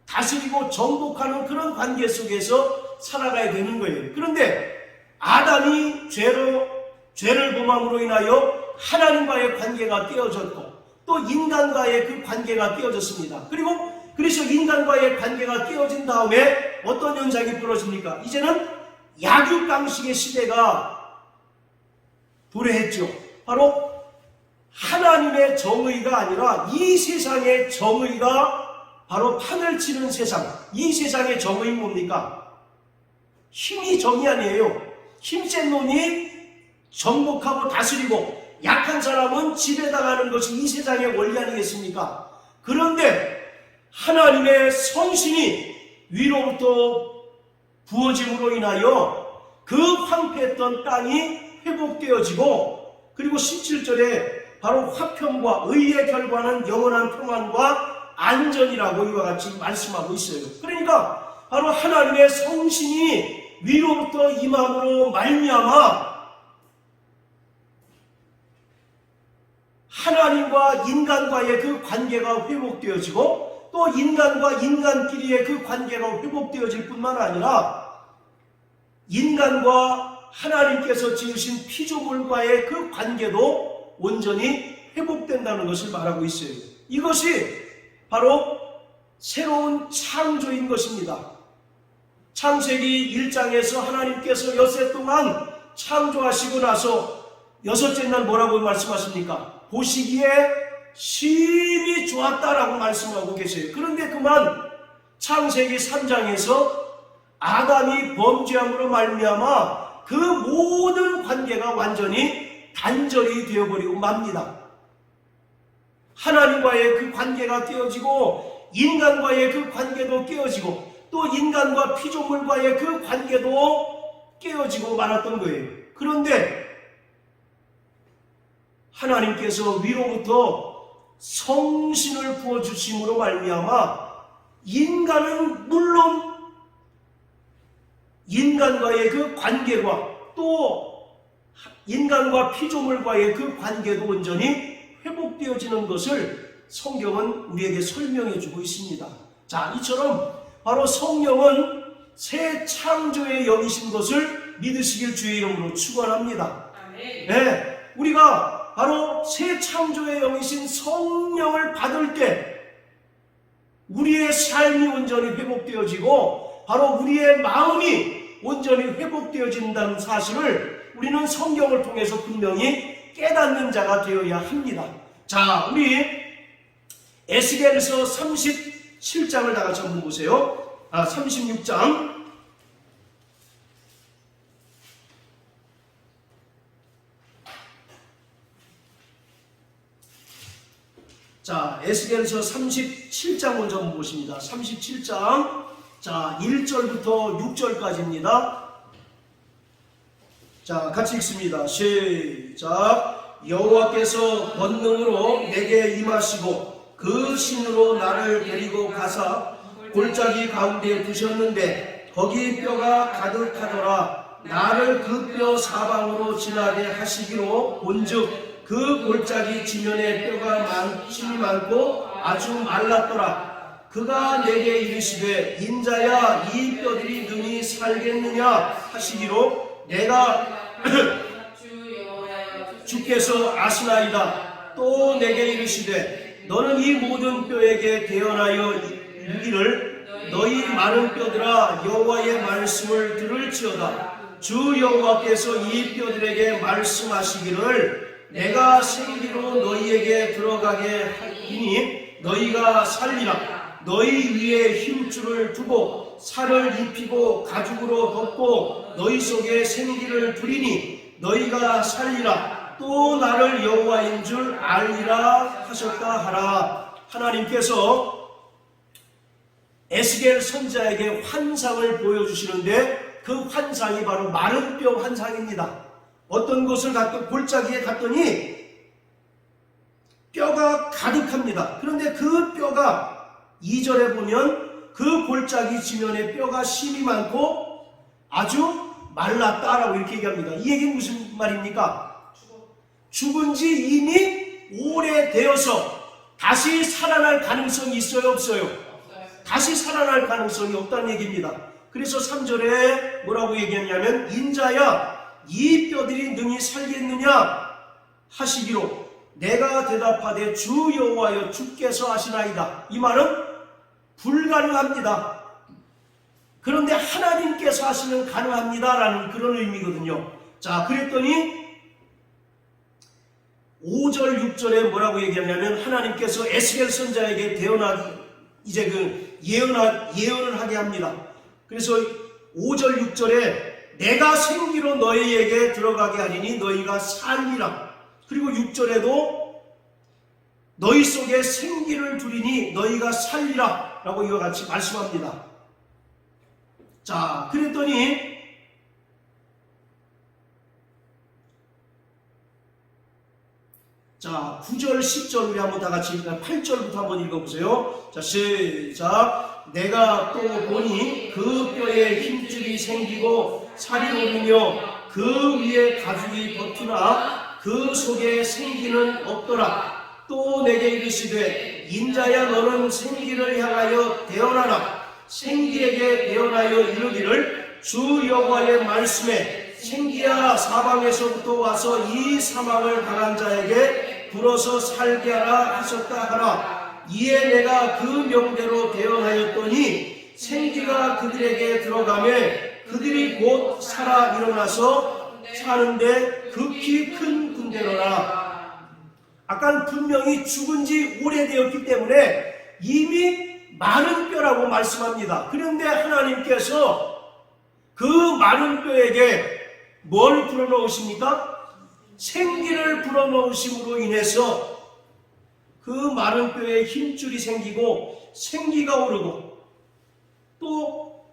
다스리고 정복하는 그런 관계 속에서 살아가야 되는 거예요. 그런데 아담이 죄를 범함으로 인하여 하나님과의 관계가 깨어졌고 또 인간과의 그 관계가 깨어졌습니다. 그래서 인간과의 관계가 깨어진 다음에 어떤 현상이 벌어집니까? 이제는 약육강식의 시대가 도래했죠. 바로 하나님의 정의가 아니라 이 세상의 정의가 바로 판을 치는 세상. 이 세상의 정의는 뭡니까? 힘이 정의 아니에요. 힘센 놈이 정복하고 다스리고 약한 사람은 지배당하는 것이 이 세상의 원리 아니겠습니까? 그런데 하나님의 성신이 위로부터 부어짐으로 인하여 그 황폐했던 땅이 회복되어지고, 그리고 17절에 바로 화평과 의의 결과는 영원한 평안과 안전이라고 이와 같이 말씀하고 있어요. 그러니까 바로 하나님의 성신이 위로부터 임함으로 말미암아 하나님과 인간과의 그 관계가 회복되어지고, 또 인간과 인간끼리의 그 관계가 회복되어질 뿐만 아니라 인간과 하나님께서 지으신 피조물과의 그 관계도 온전히 회복된다는 것을 말하고 있어요. 이것이 바로 새로운 창조인 것입니다. 창세기 1장에서 하나님께서 엿새 동안 창조하시고 나서 여섯째 날 뭐라고 말씀하십니까? 보시기에 심히 좋았다라고 말씀하고 계세요. 그런데 그만 창세기 3장에서 아담이 범죄함으로 말미암아 그 모든 관계가 완전히 단절이 되어버리고 맙니다. 하나님과의 그 관계가 깨어지고 인간과의 그 관계도 깨어지고 또 인간과 피조물과의 그 관계도 깨어지고 말았던 거예요. 그런데 하나님께서 위로부터 성신을 부어주심으로 말미암아 인간은 물론 인간과의 그 관계와 또 인간과 피조물과의 그 관계도 온전히 회복되어지는 것을 성경은 우리에게 설명해 주고 있습니다. 자, 이처럼 바로 성령은 새 창조의 영이신 것을 믿으시길 주의 이름으로 축원합니다. 네, 우리가 바로 새 창조의 영이신 성령을 받을 때 우리의 삶이 온전히 회복되어지고 바로 우리의 마음이 온전히 회복되어진다는 사실을 우리는 성경을 통해서 분명히 깨닫는 자가 되어야 합니다. 자, 우리 에스겔서 37장을 다 같이 한번 보세요. 36장. 자, 에스겔서 37장 먼저 한번 보십니다. 37장. 자, 1절부터 6절까지입니다. 자, 같이 읽습니다. 시작. 여호와께서 권능으로 내게 임하시고 그 신으로 나를 데리고 가사 골짜기 가운데 두셨는데 거기 뼈가 가득하더라. 나를 그 뼈 사방으로 지나게 하시기로 본즉 그 골짜기 지면에 뼈가 심이 많고 아주 말랐더라. 그가 내게 이르시되 인자야 이 뼈들이 능히 살겠느냐 하시기로 내가 주께서 아시나이다. 또 내게 이르시되 너는 이 모든 뼈에게 대언하여 이르기를 너희 많은 뼈들아 여호와의 말씀을 들을지어다. 주 여호와께서 이 뼈들에게 말씀하시기를 내가 생기로 너희에게 들어가게 하리니 너희가 살리라. 너희 위에 힘줄을 두고 살을 입히고 가죽으로 덮고 너희 속에 생기를 두리니 너희가 살리라. 또 나를 여호와인 줄 알리라 하셨다 하라. 하나님께서 에스겔 선지자에게 환상을 보여주시는데 그 환상이 바로 마른 뼈 환상입니다. 어떤 곳을 골짜기에 갔더니 뼈가 가득합니다. 그런데 그 뼈가 2절에 보면 그 골짜기 지면에 뼈가 심이 많고 아주 말랐다라고 이렇게 얘기합니다. 이 얘기는 무슨 말입니까? 죽은 지 이미 오래되어서 다시 살아날 가능성이 있어요, 없어요? 다시 살아날 가능성이 없다는 얘기입니다. 그래서 3절에 뭐라고 얘기했냐면 인자야 이 뼈들이 능히 살겠느냐 하시기로 내가 대답하되 주 여호와여 주께서 하시나이다. 이 말은 불가능합니다. 그런데 하나님께서 하시면 가능합니다라는 그런 의미거든요. 자, 그랬더니 5절 6절에 뭐라고 얘기하냐면 하나님께서 에스겔 선지자에게 예언을 하게 합니다. 그래서 5절 6절에 내가 생기로 너희에게 들어가게 하리니 너희가 살리라. 그리고 6절에도 너희 속에 생기를 두리니 너희가 살리라 라고 이와 같이 말씀합니다. 자, 그랬더니 자, 9절, 10절 우리 한번 다 같이 8절부터 한번 읽어보세요. 자, 시작. 내가 또 보니 그 뼈에 힘줄이 생기고 살이 오르며 그 위에 가죽이 벗으나 그 속에 생기는 없더라. 또 내게 이르시되 인자야 너는 생기를 향하여 대언하라. 생기에게 대언하여 이르기를 주 여호와의 말씀에 생기야 사방에서부터 와서 이 사망을 당한 자에게 불어서 살게 하라 하셨다 하라. 이에 내가 그 명대로 대언하였더니 생기가 그들에게 들어가매 그들이 곧 살아 일어나서 사는데 극히 큰 군대로라. 아까 분명히 죽은 지 오래되었기 때문에 이미 마른 뼈라고 말씀합니다. 그런데 하나님께서 그 마른 뼈에게 뭘 불어넣으십니까? 생기를 불어넣으심으로 인해서 그 마른 뼈에 힘줄이 생기고 생기가 오르고 또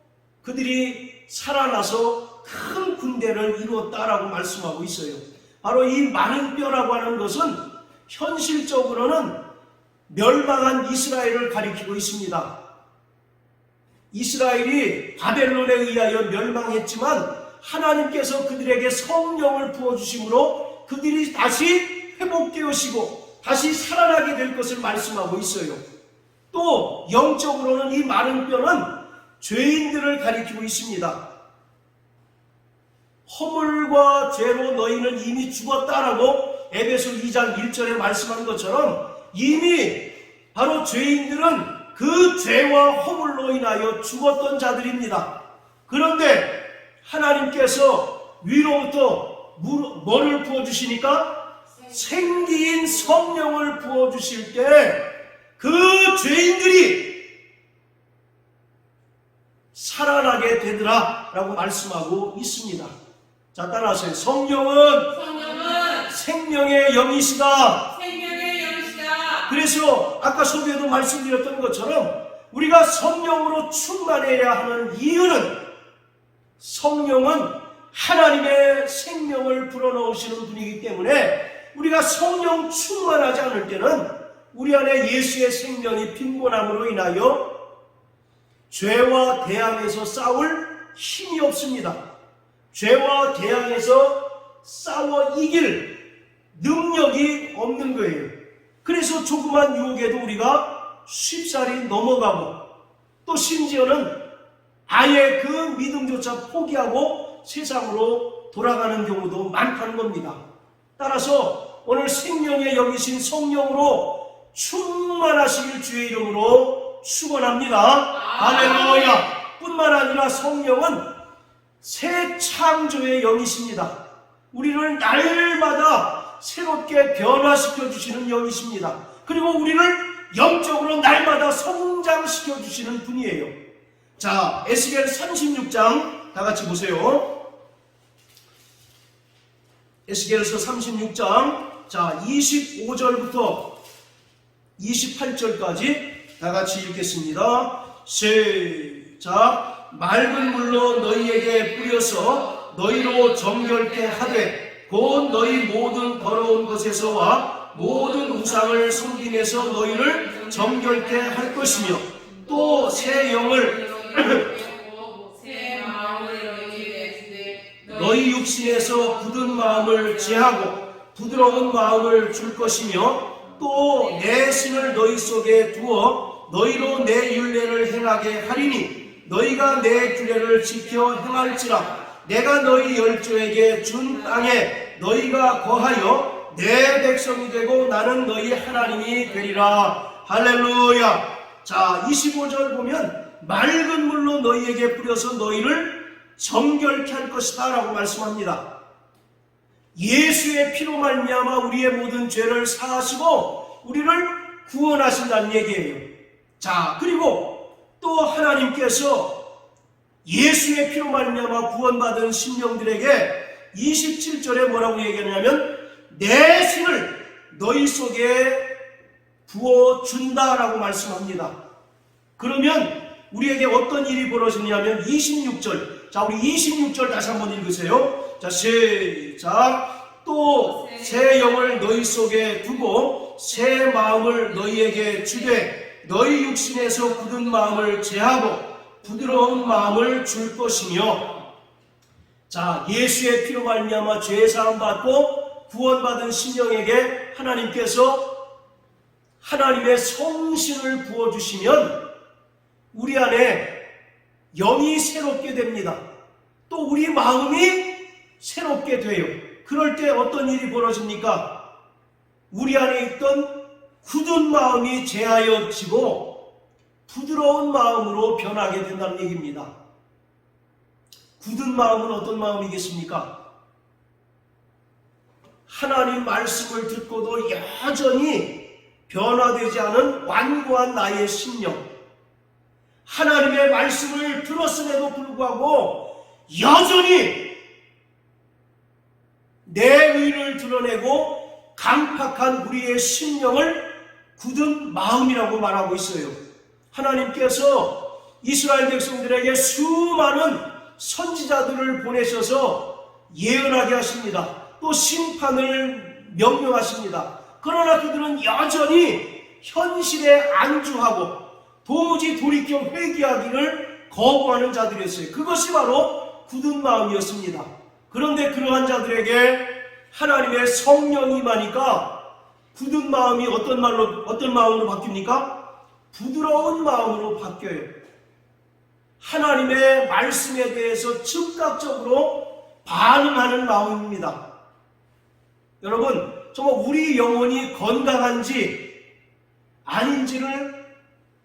그들이 살아나서 큰 군대를 이루었다라고 말씀하고 있어요. 바로 이 마른 뼈라고 하는 것은 현실적으로는 멸망한 이스라엘을 가리키고 있습니다. 이스라엘이 바벨론에 의하여 멸망했지만 하나님께서 그들에게 성령을 부어주심으로 그들이 다시 회복되어지고 다시 살아나게 될 것을 말씀하고 있어요. 또 영적으로는 이 마른 뼈는 죄인들을 가리키고 있습니다. 허물과 죄로 너희는 이미 죽었다라고 에베소 2장 1절에 말씀한 것처럼 이미 바로 죄인들은 그 죄와 허물로 인하여 죽었던 자들입니다. 그런데 하나님께서 위로부터 뭐를 부어주시니까 생기인 성령을 부어주실 때 그 죄인들이 살아나게 되더라 라고 말씀하고 있습니다. 자, 따라하세요. 성령은 생명의 영이시다. 그래서 아까 소개도 말씀드렸던 것처럼 우리가 성령으로 충만해야 하는 이유는 성령은 하나님의 생명을 불어넣으시는 분이기 때문에 우리가 성령 충만하지 않을 때는 우리 안에 예수의 생명이 빈곤함으로 인하여 죄와 대항해서 싸울 힘이 없습니다. 죄와 대항해서 싸워 이길 능력이 없는 거예요. 그래서 조그만 유혹에도 우리가 쉽사리 넘어가고 또 심지어는 아예 그 믿음조차 포기하고 세상으로 돌아가는 경우도 많다는 겁니다. 따라서 오늘 생명의 영이신 성령으로 충만하시길 주의 이름으로 축원합니다. 할렐루야. 뿐만 아니라 성령은 새 창조의 영이십니다. 우리를 날마다 새롭게 변화시켜 주시는 영이십니다. 그리고 우리를 영적으로 날마다 성장시켜 주시는 분이에요. 자, 에스겔 36장 다 같이 보세요. 에스겔서 36장 자 25절부터 28절까지 다 같이 읽겠습니다. 시작. 맑은 물로 너희에게 뿌려서 너희로 정결케 하되 곧 너희 모든 더러운 것에서와 모든 우상을 섬김에서 너희를 정결케 할 것이며 또 새 영을 너희 육신에서 굳은 마음을 제하고 부드러운 마음을 줄 것이며 또 내 신을 너희 속에 두어 너희로 내 율례를 행하게 하리니 너희가 내 규례를 지켜 행할지라. 내가 너희 열조에게 준 땅에 너희가 거하여 내 백성이 되고 나는 너희 하나님이 되리라. 할렐루야. 자, 25절 보면 맑은 물로 너희에게 뿌려서 너희를 정결케 할 것이다 라고 말씀합니다. 예수의 피로 말미암아 우리의 모든 죄를 사하시고 우리를 구원하신다는 얘기예요. 자, 그리고 또 하나님께서 예수의 피로 말미암아 구원받은 심령들에게 27절에 뭐라고 얘기하냐면 내 신을 너희 속에 부어준다라고 말씀합니다. 그러면 우리에게 어떤 일이 벌어지냐면 26절. 자, 우리 26절 다시 한번 읽으세요. 자, 시작. 또 새 영을 너희 속에 두고 새 마음을 너희에게 주되 너희 육신에서 굳은 마음을 제하고 부드러운 마음을 줄 것이며. 자, 예수의 피로 말미암아 죄 사함 받고 구원받은 심령에게 하나님께서 하나님의 성신을 부어주시면 우리 안에 영이 새롭게 됩니다. 또 우리 마음이 새롭게 돼요. 그럴 때 어떤 일이 벌어집니까? 우리 안에 있던 굳은 마음이 제하여지고 부드러운 마음으로 변하게 된다는 얘기입니다. 굳은 마음은 어떤 마음이겠습니까? 하나님 말씀을 듣고도 여전히 변화되지 않은 완고한 나의 심령. 하나님의 말씀을 들었음에도 불구하고 여전히 내 의를 드러내고 강팍한 우리의 심령을 굳은 마음이라고 말하고 있어요. 하나님께서 이스라엘 백성들에게 수많은 선지자들을 보내셔서 예언하게 하십니다. 또 심판을 명령하십니다. 그러나 그들은 여전히 현실에 안주하고 도무지 돌이켜 회개하기를 거부하는 자들이었어요. 그것이 바로 굳은 마음이었습니다. 그런데 그러한 자들에게 하나님의 성령이 임하니까 굳은 마음이 어떤 마음으로 바뀝니까? 부드러운 마음으로 바뀌어요. 하나님의 말씀에 대해서 즉각적으로 반응하는 마음입니다. 여러분, 정말 우리 영혼이 건강한지 아닌지를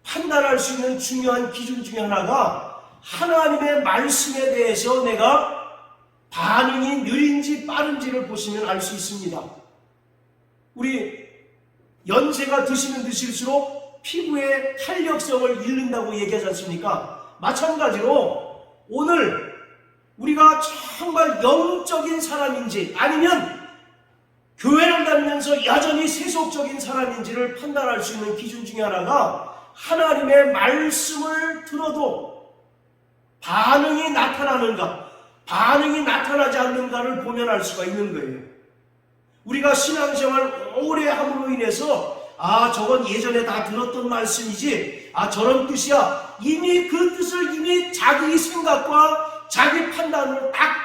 판단할 수 있는 중요한 기준 중에 하나가 하나님의 말씀에 대해서 내가 반응이 느린지 빠른지를 보시면 알 수 있습니다. 우리 연세가 드시면 드실수록 피부의 탄력성을 잃는다고 얘기하지 않습니까? 마찬가지로 오늘 우리가 정말 영적인 사람인지 아니면 교회를 다니면서 여전히 세속적인 사람인지를 판단할 수 있는 기준 중에 하나가 하나님의 말씀을 들어도 반응이 나타나는가, 반응이 나타나지 않는가를 보면 알 수가 있는 거예요. 우리가 신앙생활 오래 함으로 인해서 저건 예전에 다 들었던 말씀이지, 저런 뜻이야. 이미 그 뜻을 이미 자기 생각과 자기 판단으로 딱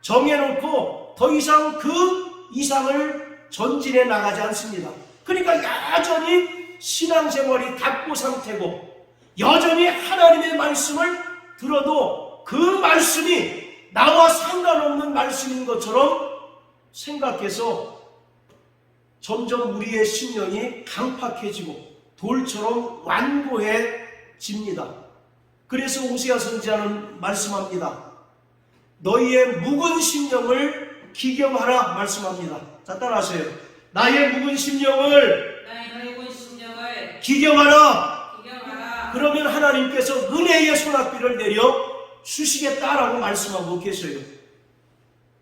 정해놓고 더 이상 그 이상을 전진해 나가지 않습니다. 그러니까 여전히 신앙생활이 답고 상태고 여전히 하나님의 말씀을 들어도 그 말씀이 나와 상관없는 말씀인 것처럼 생각해서 점점 우리의 심령이 강팍해지고 돌처럼 완고해집니다. 그래서 오세아 선지자는 말씀합니다. 너희의 묵은 심령을 기경하라 말씀합니다. 자, 따라하세요. 나의 묵은 심령을 기경하라. 그러면 하나님께서 은혜의 소낙비를 내려 주시겠다라고 말씀하고 계셔요.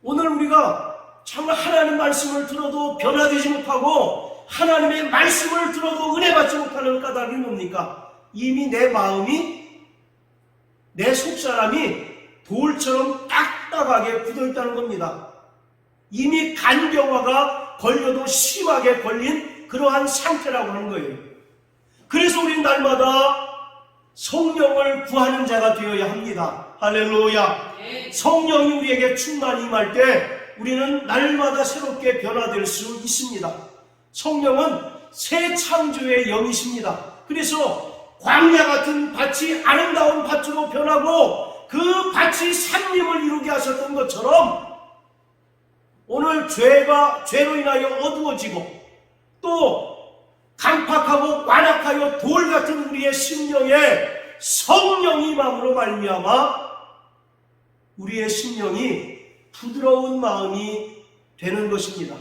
오늘 우리가 정말 하나님 말씀을 들어도 변화되지 못하고 하나님의 말씀을 들어도 은혜 받지 못하는 까닭이 뭡니까? 이미 내 마음이, 내 속사람이 돌처럼 딱딱하게 굳어있다는 겁니다. 이미 간경화가 걸려도 심하게 걸린 그러한 상태라고 하는 거예요. 그래서 우리는 날마다 성령을 구하는 자가 되어야 합니다. 할렐루야. 성령이 우리에게 충만히 임할 때 우리는 날마다 새롭게 변화될 수 있습니다. 성령은 새 창조의 영이십니다. 그래서 광야 같은 밭이 아름다운 밭으로 변하고 그 밭이 산림을 이루게 하셨던 것처럼 오늘 죄로 인하여 어두워지고 또 강팍하고 완악하여 돌 같은 우리의 심령에 성령이 임함으로 말미암아 우리의 심령이 부드러운 마음이 되는 것입니다.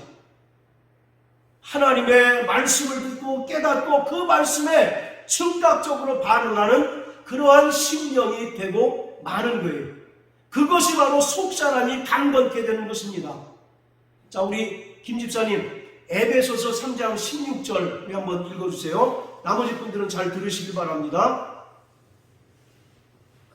하나님의 말씀을 듣고 깨닫고 그 말씀에 즉각적으로 반응하는 그러한 심령이 되고 마는 거예요. 그것이 바로 속사람이 강건케 되는 것입니다. 자, 우리 김 집사님 에베소서 3장 16절 우리 한번 읽어주세요. 나머지 분들은 잘 들으시길 바랍니다.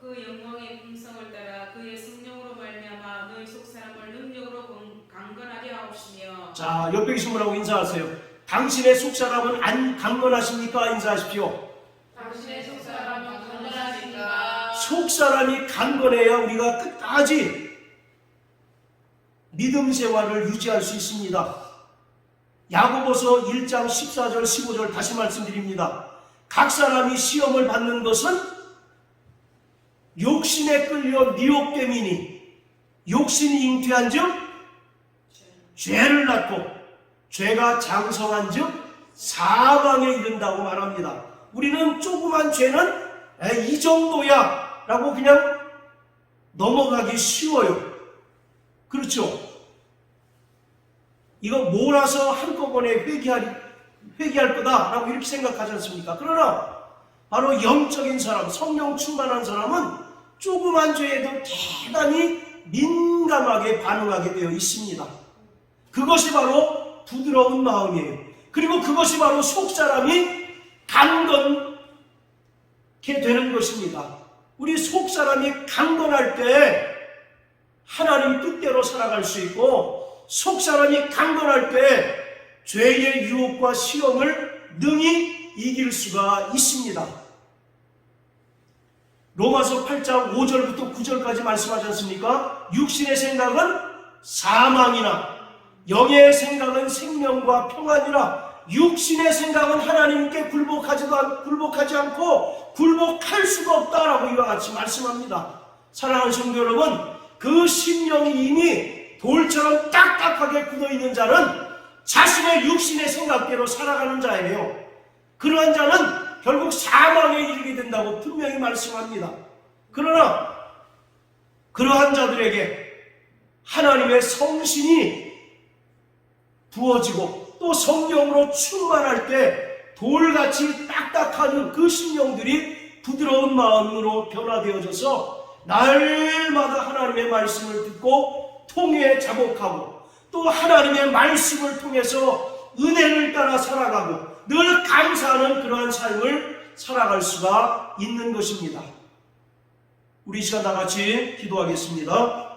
그 영광의 풍성을 따라 그의 성령으로 말미암아 너희 속사람을 능력으로 강건하게 하옵시며. 자, 옆에 계신 분하고 인사하세요. 당신의 속사람은 안 강건하십니까? 인사하십시오. 당신의 속사람은 강건하십니까? 속사람이 강건해야 우리가 끝까지 믿음 생활을 유지할 수 있습니다. 야고보서 1장 14절 15절 다시 말씀드립니다. 각 사람이 시험을 받는 것은 욕심에 끌려 미혹됨이니 욕심이 잉태한 즉 죄를 낳고 죄가 장성한 즉 사망에 이른다고 말합니다. 우리는 조그만 죄는 이 정도야 라고 그냥 넘어가기 쉬워요. 그렇죠? 이거 몰아서 한꺼번에 회개할 거다라고 이렇게 생각하지 않습니까? 그러나 바로 영적인 사람, 성령 충만한 사람은 조그만 죄에도 대단히 민감하게 반응하게 되어 있습니다. 그것이 바로 부드러운 마음이에요. 그리고 그것이 바로 속사람이 강건케 되는 것입니다. 우리 속사람이 강건할 때 하나님 뜻대로 살아갈 수 있고, 속사람이 강건할 때 죄의 유혹과 시험을 능히 이길 수가 있습니다. 로마서 8장 5절부터 9절까지 말씀하지 않습니까? 육신의 생각은 사망이나 영의 생각은 생명과 평안이라. 육신의 생각은 하나님께 굴복하지 않고 굴복할 수가 없다라고 이와 같이 말씀합니다. 사랑하는 성도 여러분, 그 심령이 이미 돌처럼 딱딱하게 굳어있는 자는 자신의 육신의 생각대로 살아가는 자예요. 그러한 자는 결국 사망에 이르게 된다고 분명히 말씀합니다. 그러나 그러한 자들에게 하나님의 성신이 부어지고 또 성령으로 충만할 때 돌같이 딱딱한 그 심령들이 부드러운 마음으로 변화되어져서 날마다 하나님의 말씀을 듣고 통에 자복하고 또 하나님의 말씀을 통해서 은혜를 따라 살아가고 늘 감사하는 그러한 삶을 살아갈 수가 있는 것입니다. 우리 이 시간 다 같이 기도하겠습니다.